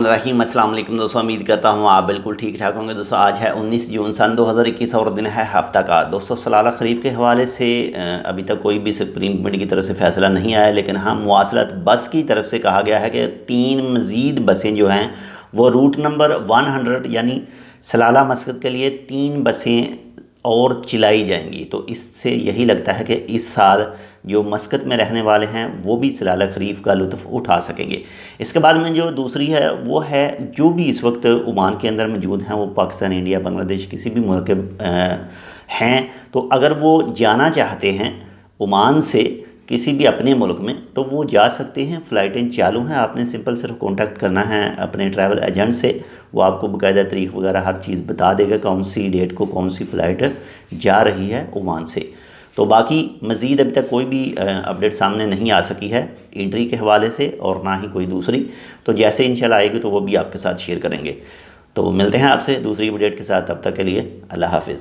रहीम अस्सलाम वालेकुम दोस्तों, उम्मीद करता हूँ आप बिल्कुल ठीक ठाक होंगे। दोस्तों आज है 19 जून सन 2021 और दिन है हफ्ता का। दोस्तों सलाला खरीफ के हवाले से अभी तक कोई भी सुप्रीम कमेटी की तरफ से फैसला नहीं आया, लेकिन हाँ मुवासलत बस की तरफ से कहा गया है कि 3 मज़ीद बसें जो हैं वो रूट नंबर 100 यानी सलाला मस्कत के लिए 3 बसें और चलाई जाएंगी। तो इससे यही लगता है कि इस साल जो मस्कत में रहने वाले हैं वो भी सलाला खरीफ का लुत्फ़ उठा सकेंगे। इसके बाद में जो दूसरी है वो है जो भी इस वक्त ओमान के अंदर मौजूद हैं, वो पाकिस्तान, इंडिया, बांग्लादेश किसी भी मुल्क के हैं, तो अगर वो जाना चाहते हैं ओमान से किसी भी अपने मुल्क में तो वो जा सकते हैं। फ़्लाइटें चालू हैं, आपने सिंपल सिर्फ कांटेक्ट करना है अपने ट्रैवल एजेंट से। वो आपको बाकायदा तारीख वगैरह हर चीज़ बता देगा, कौन सी डेट को कौन सी फ़्लाइट जा रही है ओमान से। तो बाकी मज़ीद अभी तक कोई भी अपडेट सामने नहीं आ सकी है एंट्री के हवाले से, और ना ही कोई दूसरी। तो जैसे इंशाल्लाह आएगी तो वो भी आपके साथ शेयर करेंगे। तो मिलते हैं आपसे दूसरी अपडेट के साथ, तब तक के लिए अल्लाह हाफ़िज़।